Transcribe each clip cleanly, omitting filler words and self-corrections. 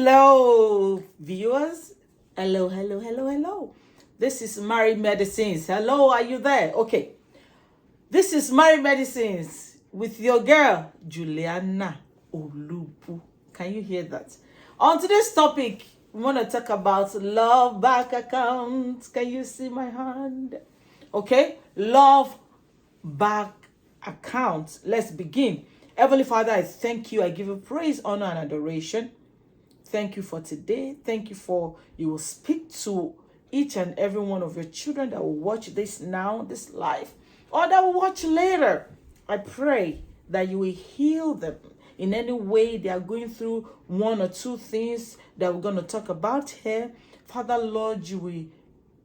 Hello, viewers. Hello. This is Married Medicines. Hello, are you there? Okay. This is Married Medicines with your girl, Juliana OLUBU. Can you hear that? On today's topic, we want to talk about love bank accounts. Can you see my hand? Okay. Love bank accounts. Let's begin. Heavenly Father, I thank you. I give you praise, honor, and adoration. Thank you for today. Thank you for you will speak to each and every one of your children that will watch this now, this live, or that will watch later. I pray that you will heal them in any way they are going through one or two things that we're going to talk about here. Father, Lord, you will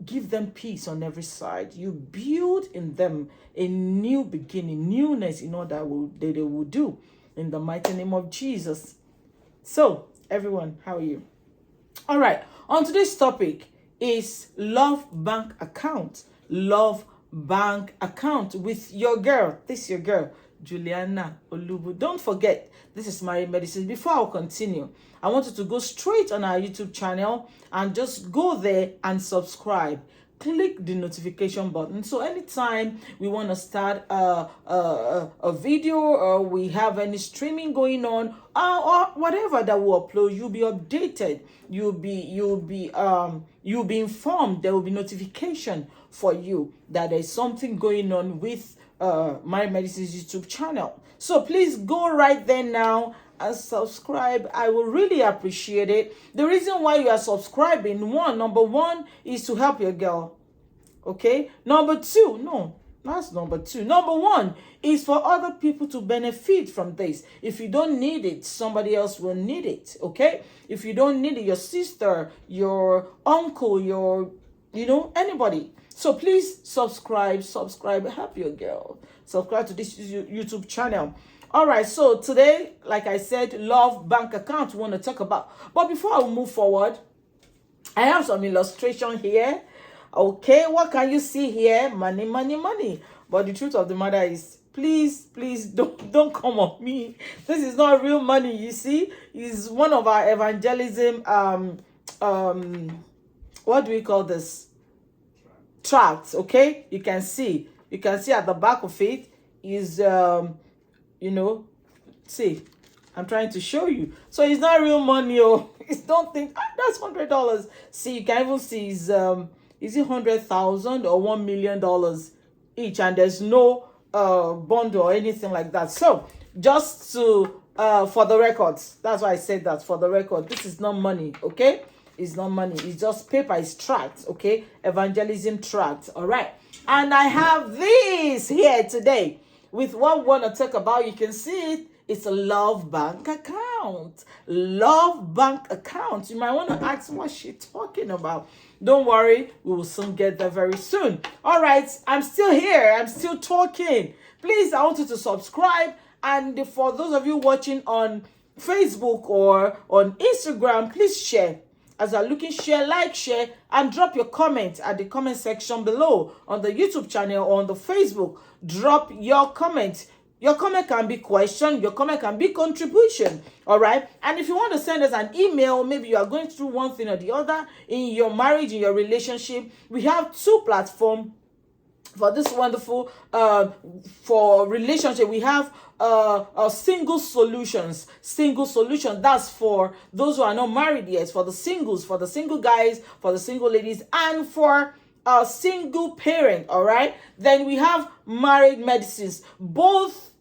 give them peace on every side. You build in them a new beginning, newness in all that they will do. In the mighty name of Jesus. So, everyone, how are you? All right. On today's topic is love bank account. Love bank account with your girl. This is your girl, Juliana OLUBU. Don't forget, this is Married Medicine. Before I continue, I want you to go straight on our YouTube channel and just go there and subscribe. Click the notification button. So anytime we want to start a video or we have any streaming going on or whatever that we'll upload, you'll be updated. You'll be informed. There will be notification for you that there's something going on with Married Medicine's YouTube channel. So please go right there now and subscribe. I will really appreciate it. The reason why you are subscribing, number one is to help your girl. Okay. Number one is for other people to benefit from this. If you don't need it, somebody else will need it. Okay. If you don't need it, your sister, your uncle, anybody. So please subscribe, help your girl. Subscribe to this YouTube channel. All right, so today, like I said, love bank account we want to talk about. But before I move forward, I have some illustration here. Okay, what can you see here? Money. But the truth of the matter is, please don't come on me. This is not real money, you see. It's one of our evangelism what do we call this? Tracts, okay? You can see at the back of it is see, I'm trying to show you. So it's not real money. It's don't think that's $100. See, you can even see is it 100,000 or $1 million each, and there's no bond or anything like that. So just to for the records, that's why I said that, for the record, this is not money, okay? It's not money. It's just paper. It's tract, okay? Evangelism tract. All right. And I have this here today with what we want to talk about. You can see it. It's a love bank account. Love bank account. You might want to ask what she's talking about. Don't worry. We will soon get there very soon. All right. I'm still here. I'm still talking. Please, I want you to subscribe. And for those of you watching on Facebook or on Instagram, please share. As you're looking, share, and drop your comment at the comment section below on the YouTube channel or on the Facebook. Drop your comment. Your comment can be question. Your comment can be contribution. All right. And if you want to send us an email, maybe you are going through one thing or the other in your marriage, in your relationship, we have two platforms for this wonderful for relationship. We have single solutions. That's for those who are not married yet, for the singles, for the single guys, for the single ladies, and for a single parent. All right. Then we have Married Medicines. Both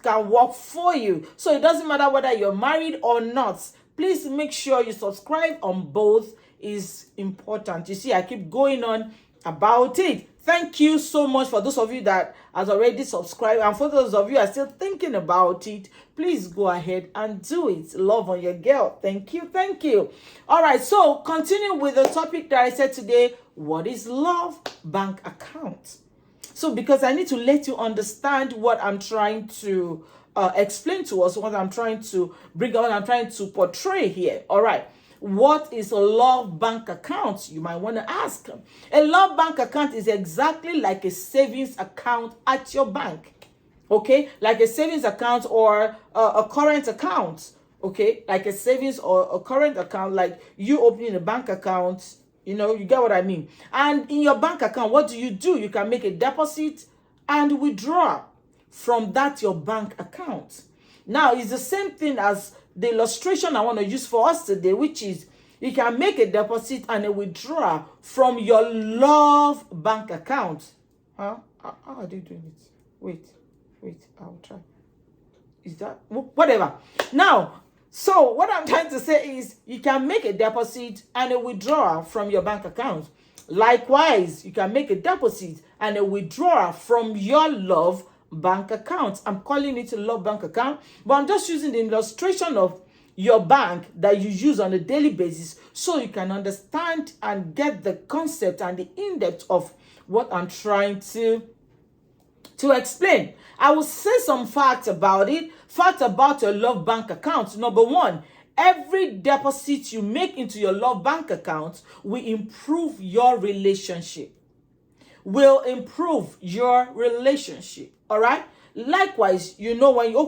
can work for you. So it doesn't matter whether you're married or not. Please make sure you subscribe on both. Is important. You see, I keep going on about it. Thank you so much for those of you that has already subscribed, and for those of you are still thinking about it, please go ahead and do it. Love on your girl. Thank you. All right, so continue with the topic that I said today. What is love bank account? So because I need to let you understand what I'm trying to explain to us, what I'm trying to bring out, what I'm trying to portray here. All right. What is a love bank account? You might want to ask. A love bank account is exactly like a savings account at your bank. Okay? Like a savings account or a current account. okay, like a savings or a current account, like you opening a bank account, you know, you get what I mean. And in your bank account, what do? You can make a deposit and withdraw from that your bank account. Now, it's the same thing as the illustration I want to use for us today, which is you can make a deposit and a withdrawal from your love bank account. Huh? How are they doing it? Wait, I'll try. Is that whatever? Now, so what I'm trying to say is you can make a deposit and a withdrawal from your bank account. Likewise, you can make a deposit and a withdrawal from your love bank account. I'm calling it a love bank account, but I'm just using the illustration of your bank that you use on a daily basis so you can understand and get the concept and the in-depth of what I'm trying to explain. I will say some facts about it. Facts about your love bank account. Number one, every deposit you make into your love bank account will improve your relationship. Will improve your relationship. All right. Likewise, you know, when you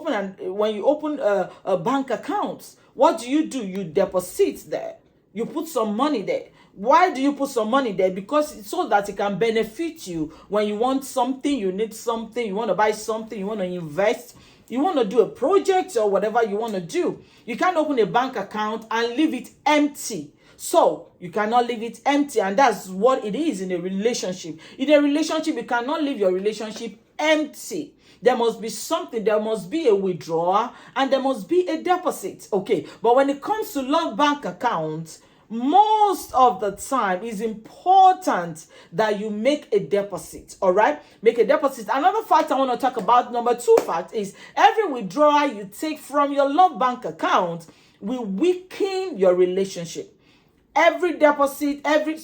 open a bank account, what do? You deposit there. You put some money there. Why do you put some money there? Because it's so that it can benefit you when you want something, you need something, you want to buy something, you want to invest, you want to do a project or whatever you want to do. You can't open a bank account and leave it empty. So you cannot leave it empty, and that's what it is in a relationship. In a relationship, you cannot leave your relationship empty. There must be something, there must be a withdrawal, and there must be a deposit. Okay, but when it comes to love bank accounts, most of the time it's important that you make a deposit. All right, make a deposit. Another fact I want to talk about, number two fact, is every withdrawal you take from your love bank account will weaken your relationship. Every deposit, every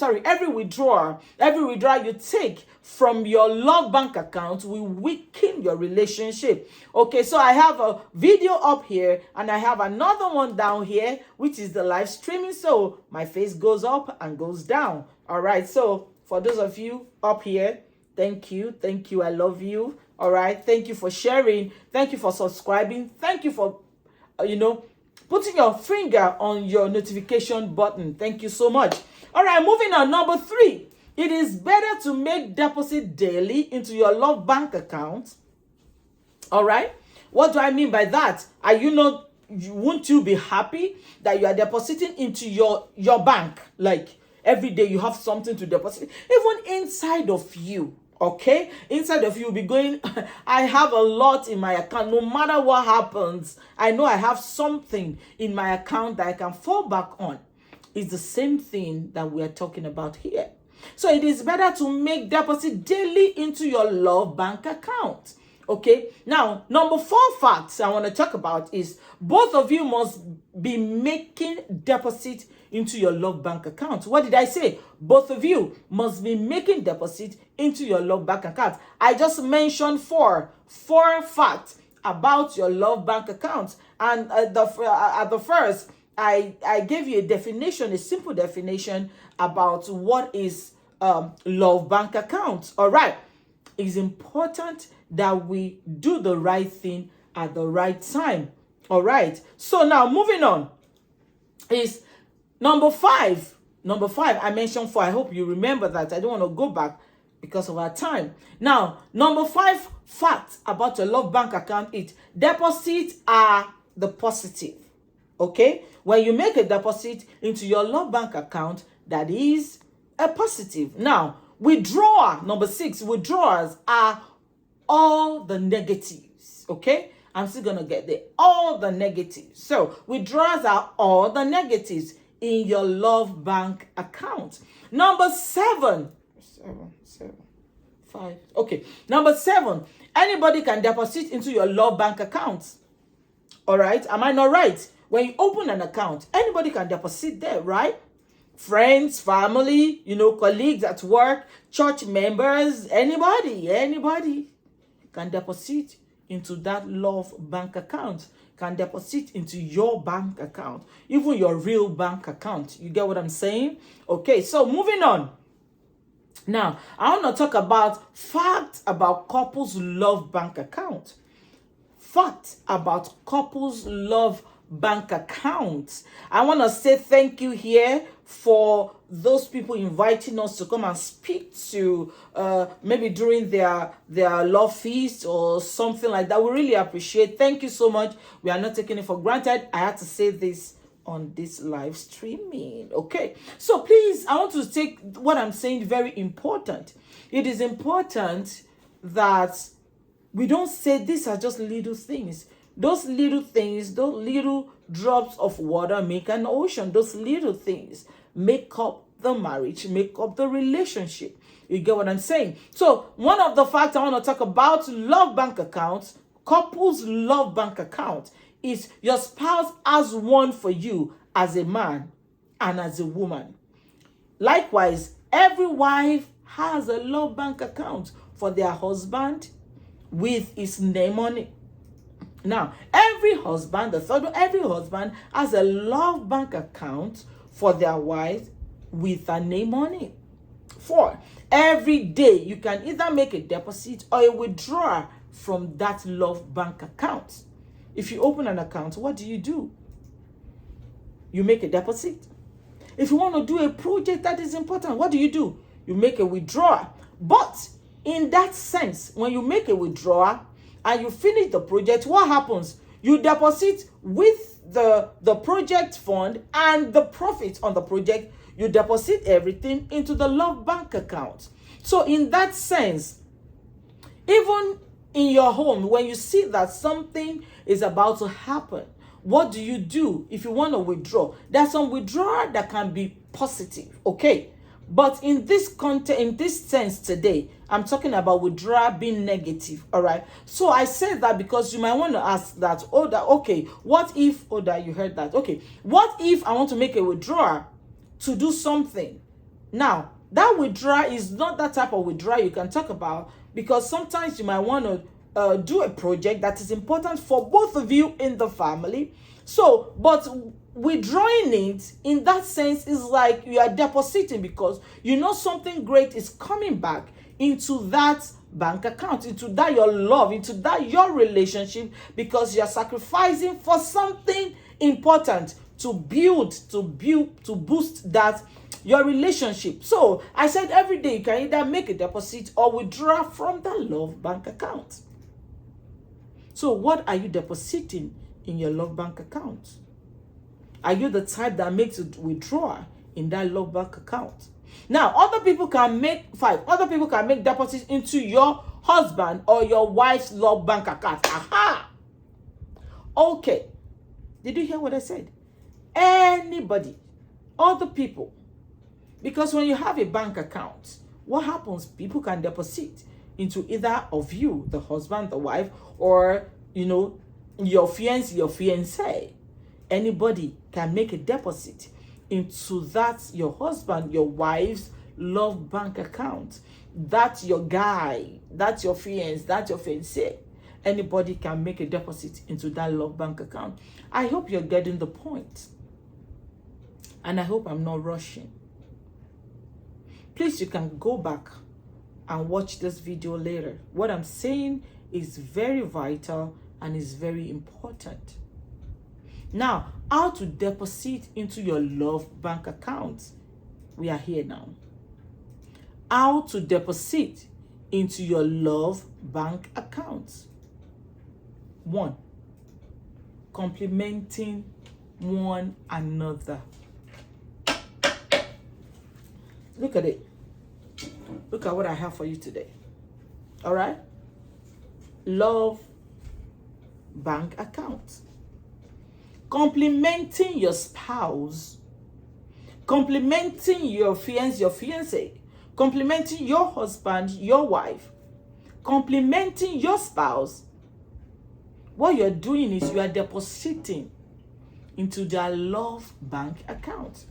withdrawal you take from your love bank account will weaken your relationship. Okay, so I have a video up here and I have another one down here, which is the live streaming. So my face goes up and goes down. All right, so for those of you up here, thank you. I love you. All right, thank you for sharing. Thank you for subscribing. Thank you for, putting your finger on your notification button. Thank you so much. All right, moving on. Number three, it is better to make deposit daily into your love bank account. All right. What do I mean by that? Won't you be happy that you are depositing into your bank? Like every day you have something to deposit, even inside of you. Okay, inside of you will be going, I have a lot in my account. No matter what happens, I know I have something in my account that I can fall back on. It's the same thing that we are talking about here. So it is better to make deposit daily into your love bank account. Okay, now number four facts I want to talk about is both of you must be making deposit into your love bank account. What did I say? Both of you must be making deposit into your love bank account. I just mentioned four facts about your love bank account, and at the first I gave you a simple definition about what is love bank account. All right, it's important that we do the right thing at the right time. All right, so now moving on is number five. I mentioned four. I hope you remember that. I don't want to go back because of our time. Now, number five fact about your love bank account is deposits are the positive. Okay, when you make a deposit into your love bank account, that is a positive. Now, withdrawal, number six, withdrawals are all the negatives. Okay, I'm still gonna get there. All the negatives. So withdrawals are all the negatives in your love bank account. Number seven. Okay. Number seven. Anybody can deposit into your love bank account. All right. Am I not right? When you open an account, anybody can deposit there, right? Friends, family, colleagues at work, church members, anybody can deposit into that love bank account, can deposit into your bank account, even your real bank account. You get what I'm saying? Okay, so moving on. Now, I want to talk about facts about couples' love bank account. Facts about couples' love bank account. I want to say thank you here for those people inviting us to come and speak to maybe during their love feast or something like that. We really appreciate. Thank you so much. We are not taking it for granted. I had to say this on this live streaming. Okay, so please, I want to take what I'm saying very important. It is important that we don't say these are just little things. Those little things, those little drops of water make an ocean. Those little things make up the marriage, make up the relationship. You get what I'm saying? So one of the facts I want to talk about love bank accounts, couples love bank account, is your spouse has one for you as a man and as a woman. Likewise, every wife has a love bank account for their husband with his name on it. Now, every husband has a love bank account for their wife with a name on it. 4, every day you can either make a deposit or a withdrawal from that love bank account. If you open an account, what do? You make a deposit. If you want to do a project that is important, what do? You make a withdrawal. But in that sense, when you make a withdrawal and you finish the project, what happens? You deposit with the project fund and the profit on the project. You deposit everything into the love bank account. So in that sense, even in your home, when you see that something is about to happen, what do? If you want to withdraw, there's some withdrawal that can be positive, okay? But in this context, in this sense today, I'm talking about withdrawal being negative, all right? So I said that because you might want to ask that, okay, what if, you heard that, okay, what if I want to make a withdrawal to do something? Now, that withdrawal is not that type of withdrawal you can talk about, because sometimes you might want to do a project that is important for both of you in the family. So, but withdrawing it in that sense is like you are depositing, because you know something great is coming back into that bank account, into that your love, into that your relationship, because you're sacrificing for something important to boost that your relationship. So I said every day you can either make a deposit or withdraw from the love bank account. So what are you depositing in your love bank account? Are you the type that makes a withdrawal in that love bank account? Now, other people can make deposits into your husband or your wife's love bank account. Aha! Okay. Did you hear what I said? Anybody, other people. Because when you have a bank account, what happens? People can deposit into either of you, the husband, the wife, or, your fiancé, your fiancée. Anybody can make a deposit into that your husband, your wife's love bank account. That's your guy, that's your fiancé, that's your fiancé. Anybody can make a deposit into that love bank account. I hope you're getting the point. And I hope I'm not rushing. Please, you can go back and watch this video later. What I'm saying is very vital and is very important. Now, how to deposit into your love bank account. We are here now. How to deposit into your love bank account. 1, complimenting one another. Look at it. Look at what I have for you today. All right? Love bank account. Complimenting your spouse, complimenting your fiancé, your fiancée, complimenting your husband, your wife, complimenting your spouse. What you're doing is you are depositing into their love bank account.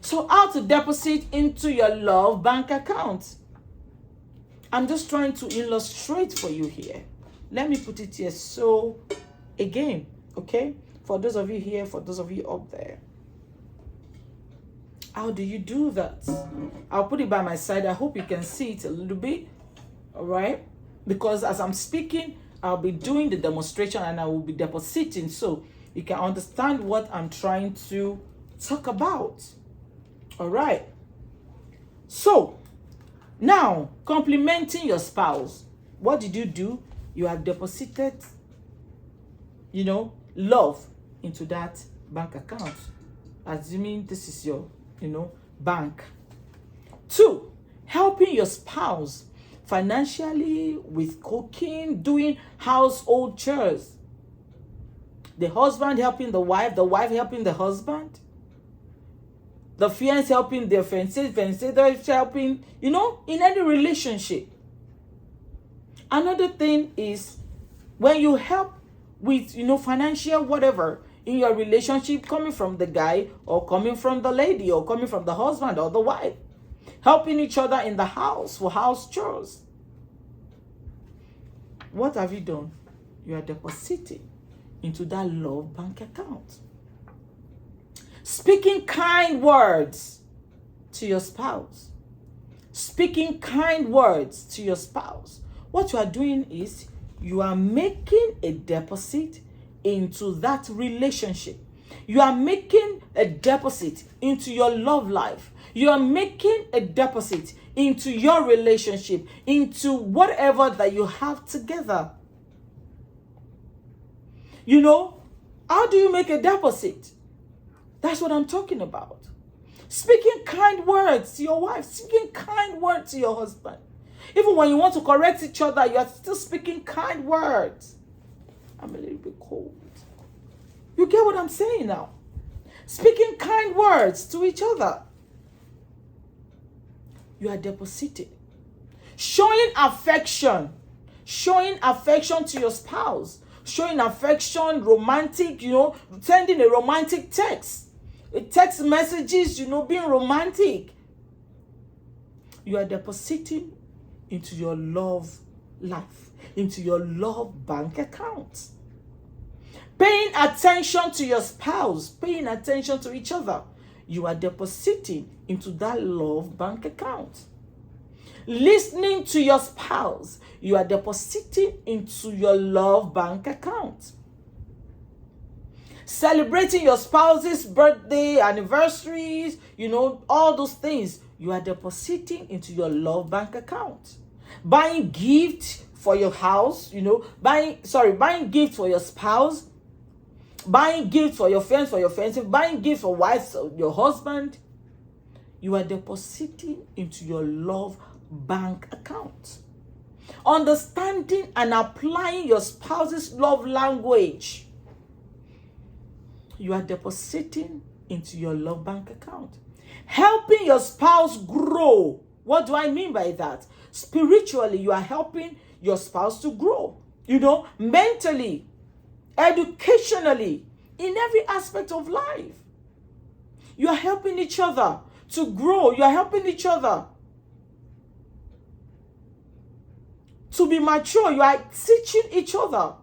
So how to deposit into your love bank account? I'm just trying to illustrate for you here. Let me put it here. So again, okay? For those of you here, for those of you up there. How do you do that? I'll put it by my side. I hope you can see it a little bit. All right? Because as I'm speaking, I'll be doing the demonstration and I will be depositing. So you can understand what I'm trying to talk about. All right. So now, complimenting your spouse. What did you do? You have deposited, love into that bank account, assuming this is your, bank. 2, helping your spouse financially with cooking, doing household chores. The husband helping the wife helping the husband, the fiancé helping their fiancé helping, in any relationship. Another thing is when you help with, financial whatever in your relationship, coming from the guy or coming from the lady or coming from the husband or the wife, helping each other in the house for house chores. What have you done? You are depositing into that love bank account. Speaking kind words to your spouse. Speaking kind words to your spouse. What you are doing is you are making a deposit into that relationship. You are making a deposit into your love life. You are making a deposit into your relationship, into whatever that you have together. How do you make a deposit? That's what I'm talking about. Speaking kind words to your wife, speaking kind words to your husband. Even when you want to correct each other, you are still speaking kind words. I'm a little bit cold. You get what I'm saying now? Speaking kind words to each other. You are depositing. Showing affection. Showing affection to your spouse. Showing affection, romantic, sending a romantic text. Text messages, being romantic. You are depositing into your love life, into your love bank account. Paying attention to your spouse, paying attention to each other. You are depositing into that love bank account. Listening to your spouse, you are depositing into your love bank account. Celebrating your spouse's birthday, anniversaries, all those things, you are depositing into your love bank account. Buying gifts for your house, buying gifts for your spouse, buying gifts for your friends, for your fiancé, buying gifts for wives, your husband. You are depositing into your love bank account. Understanding and applying your spouse's love language. You are depositing into your love bank account. Helping your spouse grow. What do I mean by that? Spiritually, you are helping your spouse to grow. Mentally, educationally, in every aspect of life. You are helping each other to grow. You are helping each other to be mature. You are teaching each other.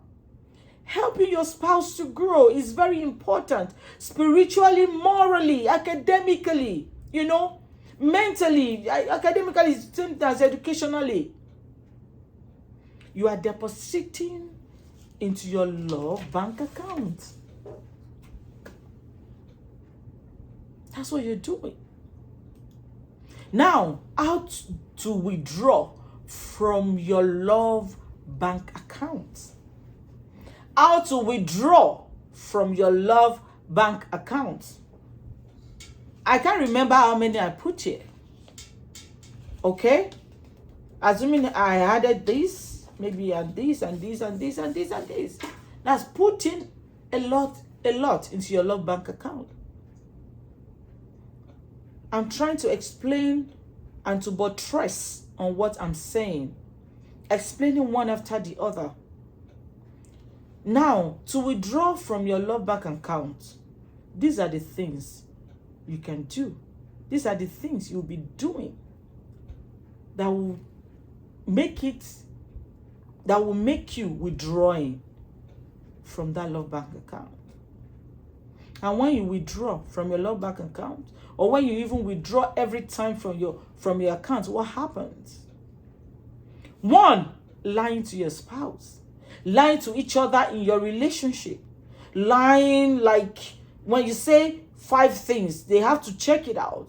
Helping your spouse to grow is very important. Spiritually, morally, academically, mentally, academically, same as educationally. You are depositing into your love bank account. That's what you're doing. Now, how to withdraw from your love bank account. How to withdraw from your love bank account. I can't remember how many I put here. Okay? Assuming I added this, maybe add this and this and this and this and this. That's putting a lot into your love bank account. I'm trying to explain and to buttress on what I'm saying. Explaining one after the other. Now, to withdraw from your love bank account, these are the things you can do. These are the things you'll be doing that will make you withdrawing from that love bank account. And when you withdraw from your love bank account, or when you even withdraw every time from your account, what happens? 1, lying to your spouse. Lying to each other in your relationship. lying, like when you say 5 things, they have to check it out.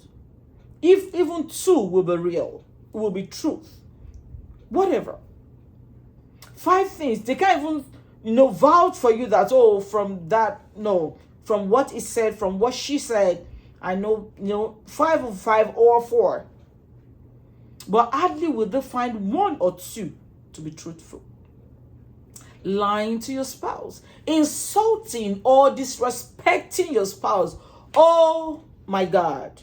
If even 2 will be real, will be truth, whatever. 5 things, they can't even, vouch for you that, oh, from that, no, from what he said, from what she said, I know, 5 of 5 or 4. But hardly will they find 1 or 2 to be truthful. Lying to your spouse, insulting or disrespecting your spouse. Oh my God.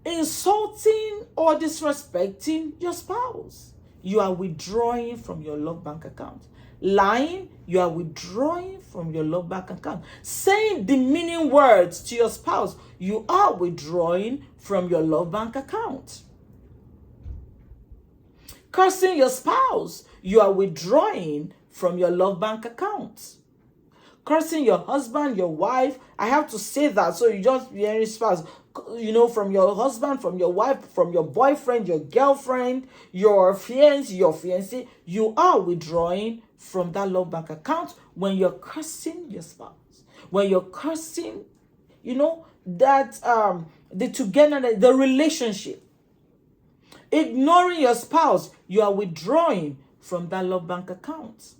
Insulting or disrespecting your spouse. You are withdrawing from your love bank account. Lying, you are withdrawing from your love bank account. Saying demeaning words to your spouse, you are withdrawing from your love bank account. Cursing your spouse, you are withdrawing from your love bank account. Cursing your husband, your wife, I have to say that so you just be any spouse, from your husband, from your wife, from your boyfriend, your girlfriend, your fiancé, you are withdrawing from that love bank account when you're cursing your spouse. When you're cursing, that the togetherness, the relationship. Ignoring your spouse, you are withdrawing from that love bank account.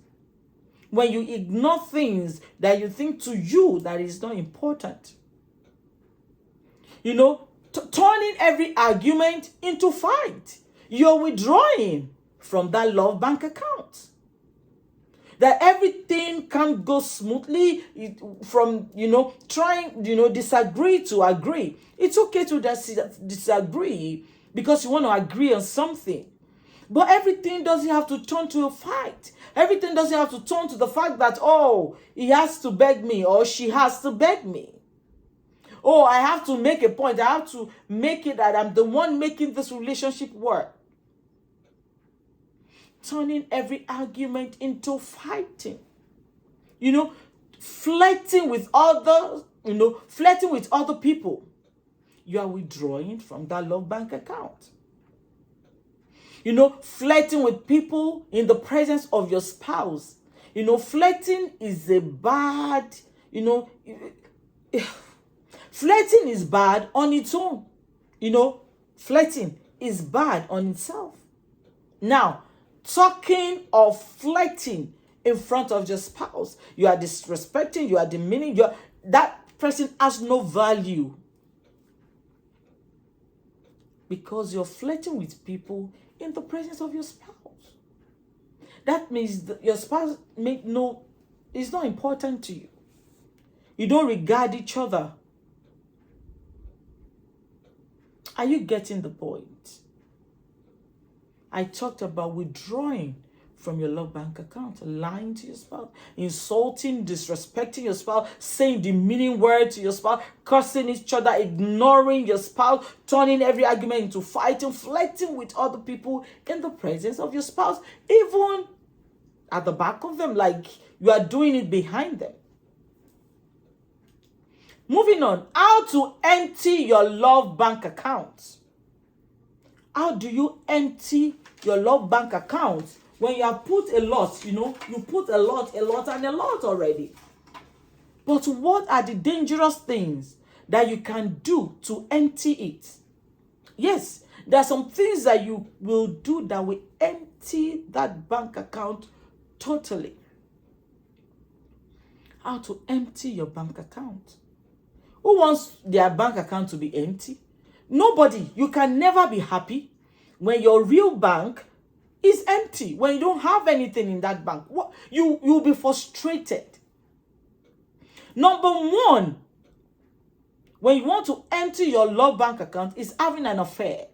When you ignore things that you think to you that is not important. Turning every argument into fight. You're withdrawing from that love bank account. That everything can't go smoothly from, trying, disagree to agree. It's okay to disagree because you want to agree on something. But everything doesn't have to turn to a fight. Everything doesn't have to turn to the fact that, oh, he has to beg me or she has to beg me. Oh, I have to make a point. I have to make it that I'm the one making this relationship work. Turning every argument into fighting. Flirting with others, flirting with other people. You are withdrawing from that love bank account. Flirting with people in the presence of your spouse. Flirting is a bad, flirting is bad on its own. Flirting is bad on itself. Now, talking of flirting in front of your spouse, you are disrespecting, you are demeaning, that person has no value. Because you're flirting with people in the presence of your spouse. That means that your spouse it's not important to you. You don't regard each other. Are you getting the point? I talked about withdrawing from your love bank account, lying to your spouse, insulting, disrespecting your spouse, saying demeaning words to your spouse, cursing each other, ignoring your spouse, turning every argument into fighting, flirting with other people in the presence of your spouse, even at the back of them, like you are doing it behind them. Moving on, how to empty your love bank account. How do you empty your love bank account when you have put a lot, you put a lot already? But what are the dangerous things that you can do to empty it? Yes, there are some things that you will do that will empty that bank account totally. How to empty your bank account? Who wants their bank account to be empty? Nobody. You can never be happy when your real bank is empty, when you don't have anything in that bank. You'll be frustrated. Number one, when you want to empty your love bank account, is having an affair.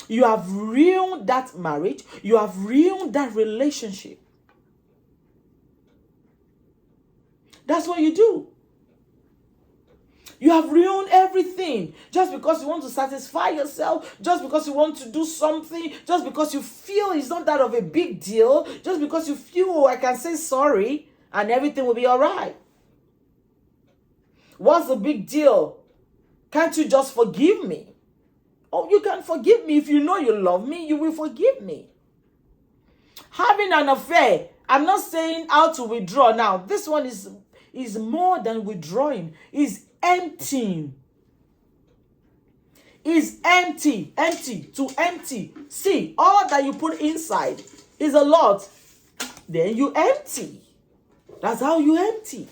You have ruined that marriage. You have ruined that relationship. That's what you do. You have ruined everything just because you want to satisfy yourself, just because you want to do something, just because you feel it's not that of a big deal, just because you feel, oh, I can say sorry and everything will be all right. What's the big deal? Can't you just forgive me? Oh, you can forgive me. If you know you love me, you will forgive me. Having an affair I'm not saying how to withdraw now. This one is more than withdrawing. Is emptying. Is empty. Empty. To empty. See, all that you put inside is a lot. Then you empty. That's how you empty.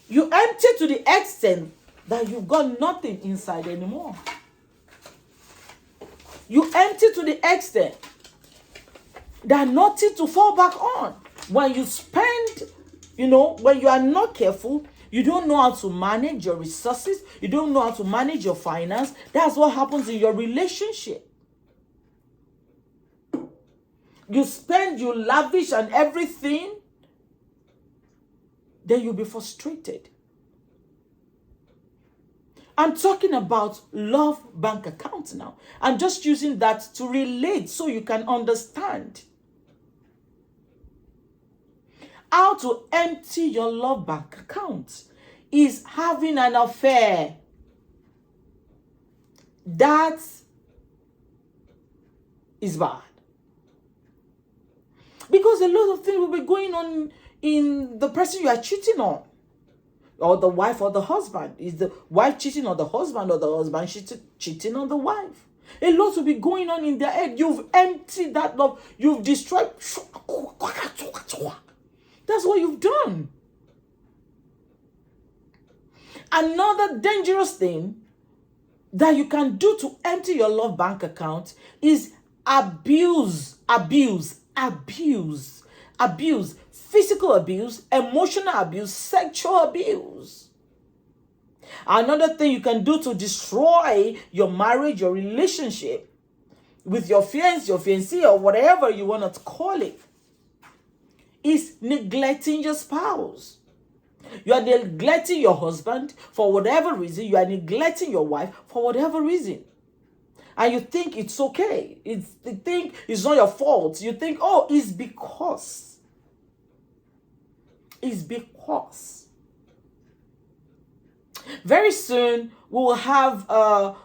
You empty to the extent that you've got nothing inside anymore. You empty to the extent that nothing to fall back on. When you spend, when you are not careful, you don't know how to manage your resources, you don't know how to manage your finance. That's what happens in your relationship. You spend, you lavish on everything, then you'll be frustrated. I'm talking about love bank account now. I'm just using that to relate so you can understand how to empty your love bank account. Is having an affair. That is bad. Because a lot of things will be going on in the person you are cheating on. Or the wife or the husband. Is the wife cheating on the husband, or the husband cheating on the wife? A lot will be going on in their head. You've emptied that love. You've destroyed. That's what you've done. Another dangerous thing that you can do to empty your love bank account is abuse. Physical abuse, emotional abuse, sexual abuse. Another thing you can do to destroy your marriage, your relationship with your fiancé, your fiancée, or whatever you want to call it, is neglecting your spouse. You are neglecting your husband for whatever reason. You are neglecting your wife for whatever reason. And you think it's okay. You think it's not your fault. You think, oh, it's because. Is because very soon we will have a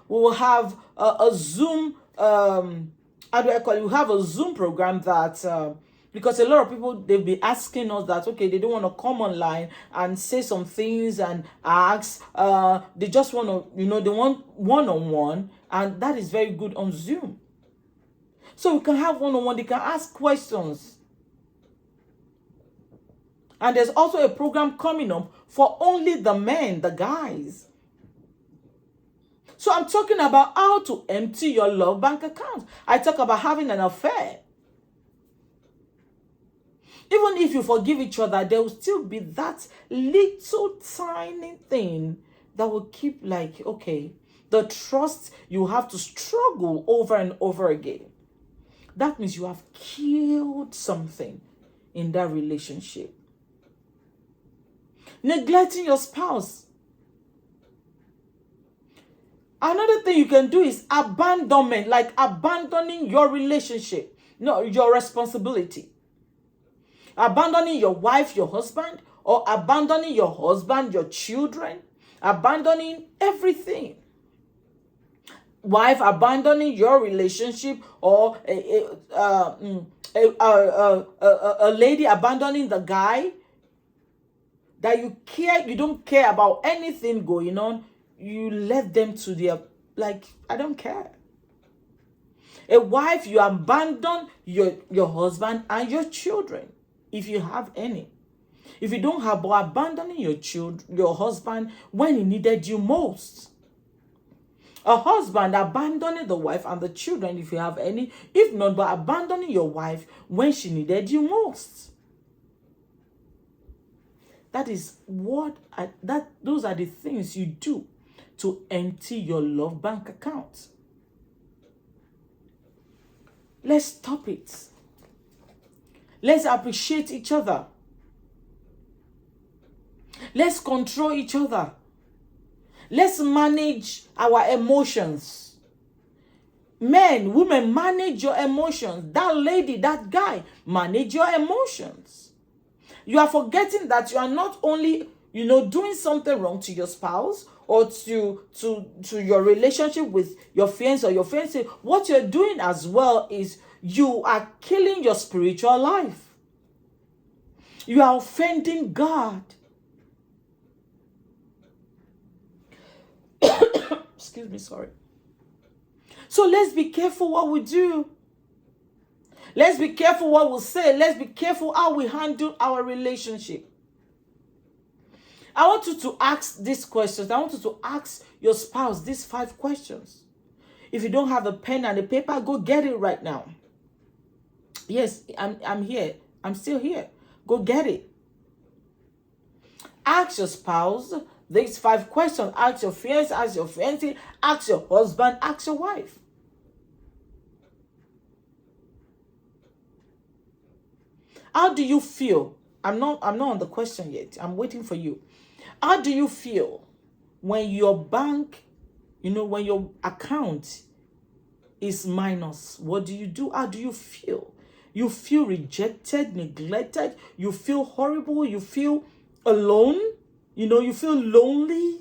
Zoom how do I call it? We have a Zoom program that because a lot of people, they'll be asking us that, okay, they don't want to come online and say some things and ask, they just want to, they want one-on-one, and that is very good on Zoom. So we can have one-on-one, they can ask questions. And there's also a program coming up for only the men, the guys. So I'm talking about how to empty your love bank account. I talk about having an affair. Even if you forgive each other, there will still be that little tiny thing that will keep okay, the trust you have to struggle over and over again. That means you have killed something in that relationship. Neglecting your spouse. Another thing you can do is abandonment, like abandoning your relationship, your responsibility. Abandoning your wife, your husband, or abandoning your husband, your children, abandoning everything. Wife abandoning your relationship, or a lady abandoning the guy that you don't care about anything going on. You let them to their, I don't care. A wife, you abandon your husband and your children, if you have any. If you don't have, but abandoning your husband when he needed you most. A husband abandoning the wife and the children, if you have any. If not, but abandoning your wife when she needed you most. Those are the things you do to empty your love bank account. Let's stop it. Let's appreciate each other. Let's control each other. Let's manage our emotions. Men, women, manage your emotions. That lady, that guy, manage your emotions. You are forgetting that you are not only, doing something wrong to your spouse or to your relationship with your fiancé or your fiancée. What you're doing as well is you are killing your spiritual life. You are offending God. Excuse me, sorry. So let's be careful what we do. Let's be careful what we say. Let's be careful how we handle our relationship. I want you to ask these questions. I want you to ask your spouse these 5 questions. If you don't have a pen and a paper, go get it right now. Yes, I'm here. I'm still here. Go get it. Ask your spouse these 5 questions. Ask your fiancé, ask your fiancée, ask your husband, ask your wife. How do you feel? I'm not on the question yet. I'm waiting for you. How do you feel when your bank, when your account is minus? What do you do? How do you feel? You feel rejected, neglected. You feel horrible. You feel alone. You feel lonely.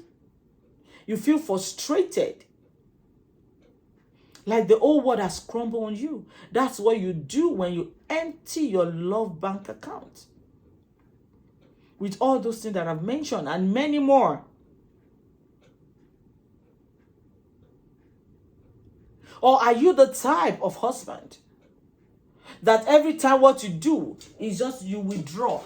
You feel frustrated. Like the whole world has crumbled on you. That's what you do when you empty your love bank account. With all those things that I've mentioned and many more. Or are you the type of husband that every time what you do is just you withdraw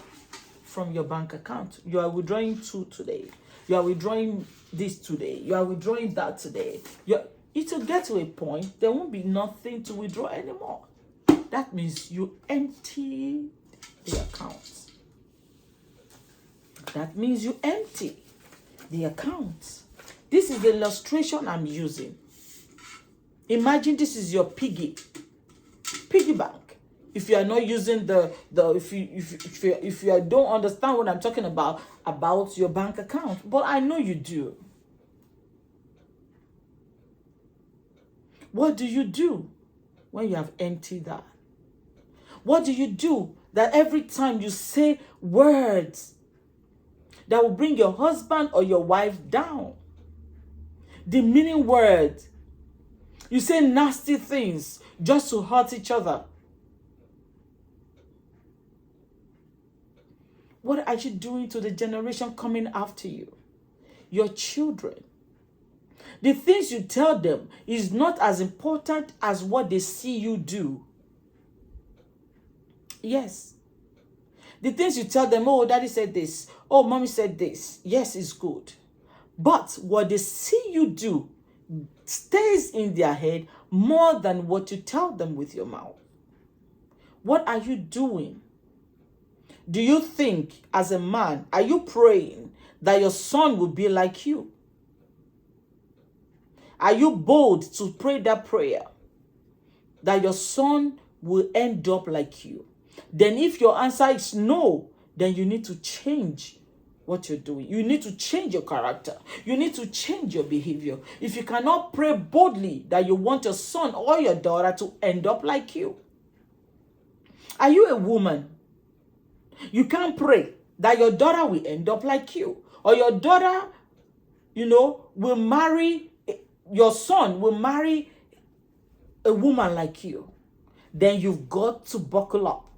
from your bank account? You are withdrawing 2 today. You are withdrawing this today. You are withdrawing that today. It will get to a point, there won't be nothing to withdraw anymore. That means you empty the account. That means you empty the account. This is the illustration I'm using. Imagine this is your piggy bank. If you are not using if you don't understand what I'm talking about your bank account, but I know you do. What do you do when you have emptied that? What do you do that every time you say words that will bring your husband or your wife down? Demeaning words. You say nasty things just to hurt each other. What are you doing to the generation coming after you? Your children. The things you tell them is not as important as what they see you do. Yes. The things you tell them, oh, daddy said this. Oh, mommy said this. Yes, it's good. But what they see you do stays in their head more than what you tell them with your mouth. What are you doing? Do you think, as a man, are you praying that your son will be like you? Are you bold to pray that prayer that your son will end up like you? Then if your answer is no, then you need to change what you're doing. You need to change your character. You need to change your behavior. If you cannot pray boldly that you want your son or your daughter to end up like you. Are you a woman? You can't pray that your daughter will end up like you. Or your daughter, will marry, your son will marry a woman like you. Then you've got to buckle up.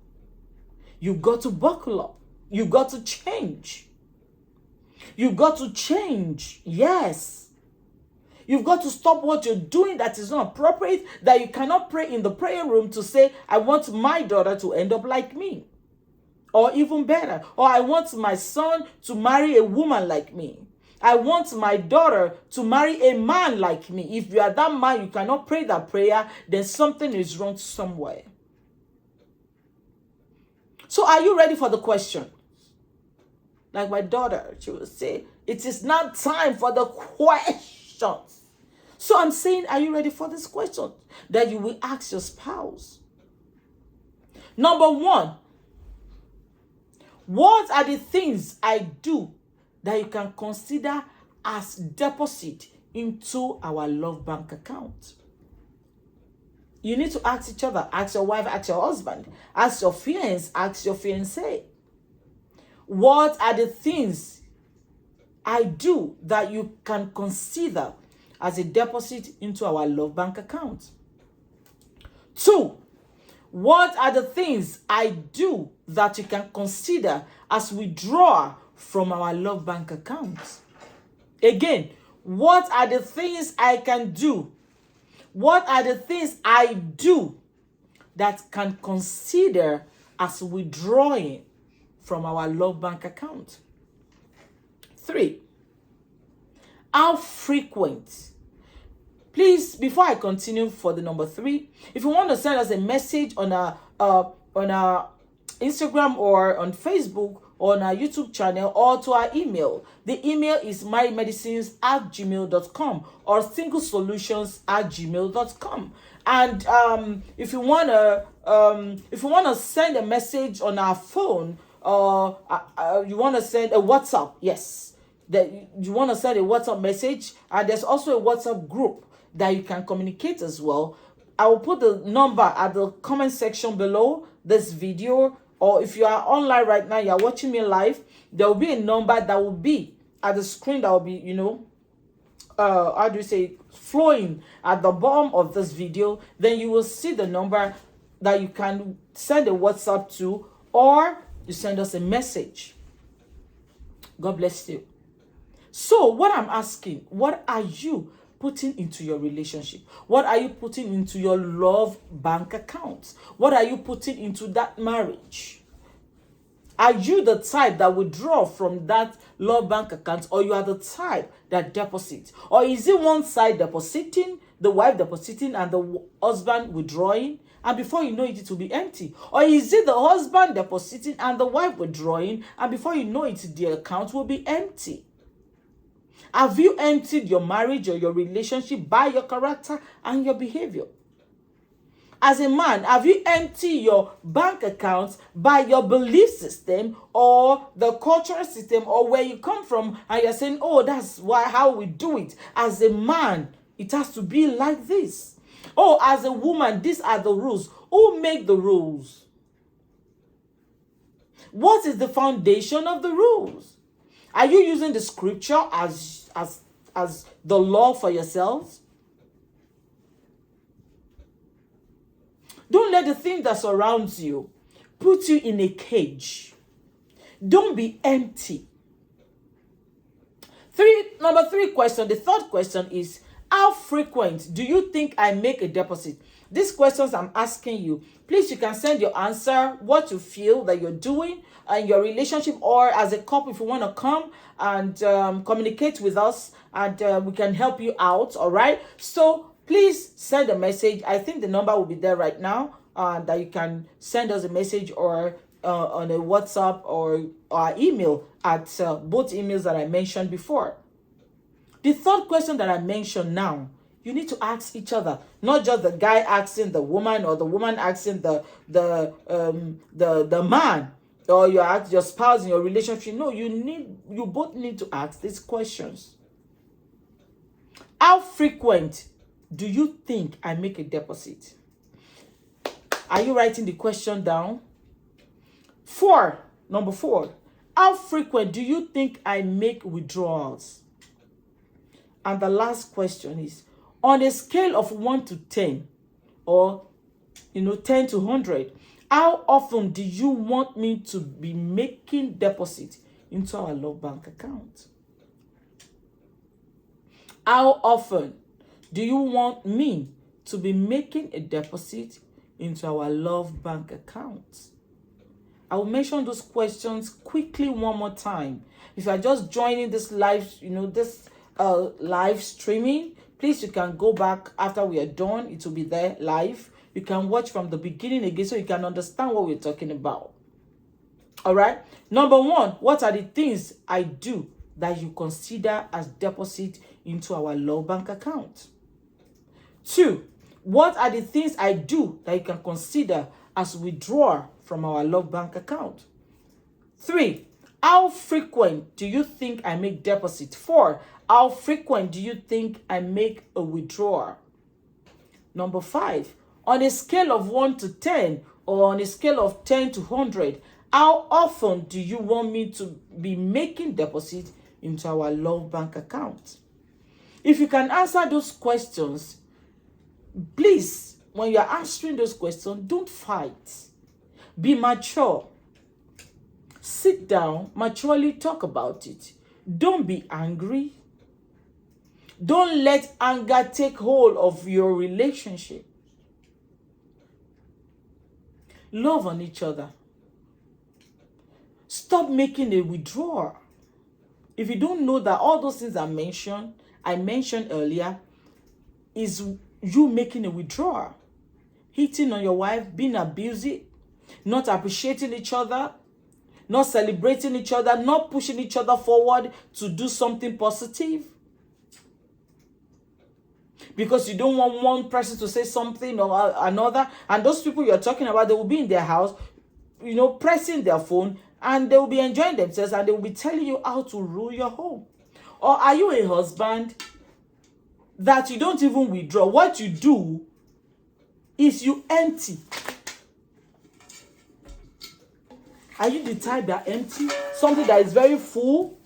You've got to buckle up. You've got to change. You've got to change. Yes. You've got to stop what you're doing that is not appropriate, that you cannot pray in the prayer room to say, I want my daughter to end up like me. Or even better, or I want my son to marry a woman like me. I want my daughter to marry a man like me. If you are that man, you cannot pray that prayer, then something is wrong somewhere. So are you ready for the question? Like my daughter, she will say, it is not time for the questions. So I'm saying, are you ready for this question that you will ask your spouse? Number 1, what are the things I do that you can consider as deposit into our love bank account? You need to ask each other. Ask your wife, ask your husband, ask your fiancé, ask your fiancée. What are the things I do that you can consider as a deposit into our love bank account? 2, What are the things I do that you can consider as withdrawal from our love bank account? Again, what are the things I can do? What are the things I do that can consider as withdrawing from our love bank account? 3, how frequent? Please, before I continue for the number 3, if you want to send us a message on our Instagram or on Facebook or on our YouTube channel or to our email, the email is marriedmedicines@gmail.com or singlesolutions@gmail.com. And if you wanna send a message on our phone, or you want to send a WhatsApp, yes, that you want to send a WhatsApp message, and there's also a WhatsApp group that you can communicate as well. I will put the number at the comment section below this video, or if you are online right now, you're watching me live, there will be a number that will be at the screen that will be, how do you say, flowing at the bottom of this video. Then you will see the number that you can send a WhatsApp to, or you send us a message. God bless you. So what I'm asking, what are you putting into your relationship? What are you putting into your love bank account? What are you putting into that marriage? Are you the type that withdraw from that love bank account, or you are the type that deposits? Or is it one side depositing, the wife depositing, and the husband withdrawing, and before you know it, it will be empty? Or is it the husband depositing and the wife withdrawing, and before you know it, the account will be empty? Have you emptied your marriage or your relationship by your character and your behavior? As a man, have you emptied your bank account by your belief system or the cultural system, or where you come from, and you're saying, oh, that's how we do it? As a man, it has to be like this. Oh, as a woman, these are the rules. Who make the rules? What is the foundation of the rules? Are you using the scripture as the law for yourselves? Don't let the thing that surrounds you put you in a cage. Don't be empty. Number 3 question. The third question is, how frequent do you think I make a deposit? These questions I'm asking you, please, you can send your answer, what you feel that you're doing in your relationship, or as a couple, if you want to come and communicate with us, and we can help you out. All right, so please send a message. I think the number will be there right now, that you can send us a message, or on a WhatsApp or email at both emails that I mentioned before. The third question that I mentioned now, you need to ask each other, not just the guy asking the woman, or the woman asking the man, or your spouse in your relationship. No, you both need to ask these questions. How frequent do you think I make a deposit? Are you writing the question down? Number 4, how frequent do you think I make withdrawals? And the last question is, on a scale of 1 to 10, or 10 to 100, how often do you want me to be making deposit into our love bank account? How often do you want me to be making a deposit into our love bank account? I will mention those questions quickly one more time. If you are just joining this live, live streaming, please, you can go back after we are done. It will be there live. You can watch from the beginning again, so you can understand what we're talking about. All right. Number 1, what are the things I do that you consider as deposit into our love bank account? 2, what are the things I do that you can consider as withdrawal from our love bank account? 3, how frequent do you think I make deposit? 4, how frequent do you think I make a withdrawal? Number 5, on a scale of 1 to 10, or on a scale of 10 to 100, how often do you want me to be making deposit into our love bank account? If you can answer those questions, please when you're answering those questions, don't fight. Be mature. Sit down, maturely talk about it. Don't be angry. Don't let anger take hold of your relationship. Love on each other. Stop making a withdrawal. If you don't know that all those things I mentioned earlier, is you making a withdrawal. Hitting on your wife, being abusive, not appreciating each other, not celebrating each other, not pushing each other forward to do something positive. Because you don't want one person to say something or another, and those people you're talking about, they will be in their house, pressing their phone, and they will be enjoying themselves, and they will be telling you how to rule your home. Or are you a husband that you don't even withdraw? What you do is you empty. Are you the type that empty? Something that is very full?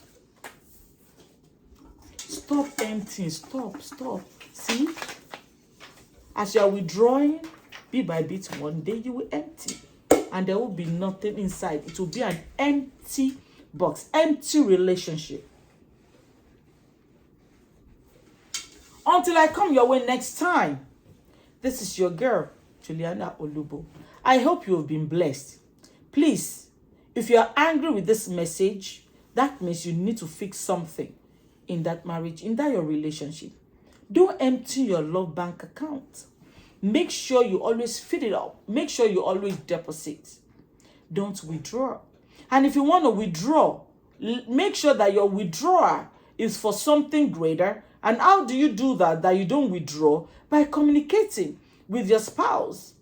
Stop emptying. Stop. See? As you are withdrawing, bit by bit, one day you will empty. And there will be nothing inside. It will be an empty box, empty relationship. Until I come your way next time, this is your girl, Juliana OLUBU. I hope you have been blessed. Please, if you are angry with this message, that means you need to fix something in that marriage, in that your relationship. Don't empty your love bank account. Make sure you always fill it up. Make sure you always deposit. Don't withdraw. And if you want to withdraw, make sure that your withdrawal is for something greater. And how do you do that you don't withdraw? By communicating with your spouse.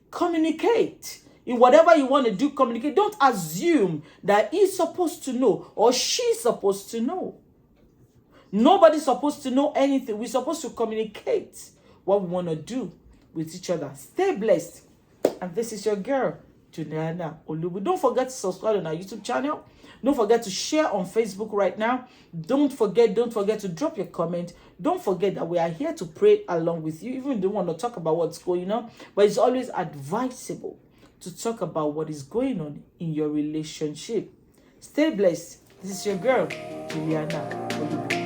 Communicate. In whatever you want to do, communicate. Don't assume that he's supposed to know or she's supposed to know. Nobody's supposed to know anything. We're supposed to communicate what we want to do with each other. Stay blessed. And this is your girl, Juliana OLUBU. Don't forget to subscribe on our YouTube channel. Don't forget to share on Facebook right now. Don't forget to drop your comment. Don't forget that we are here to pray along with you. Even if you don't want to talk about what's going on, but it's always advisable to talk about what is going on in your relationship. Stay blessed. This is your girl, Juliana OLUBU.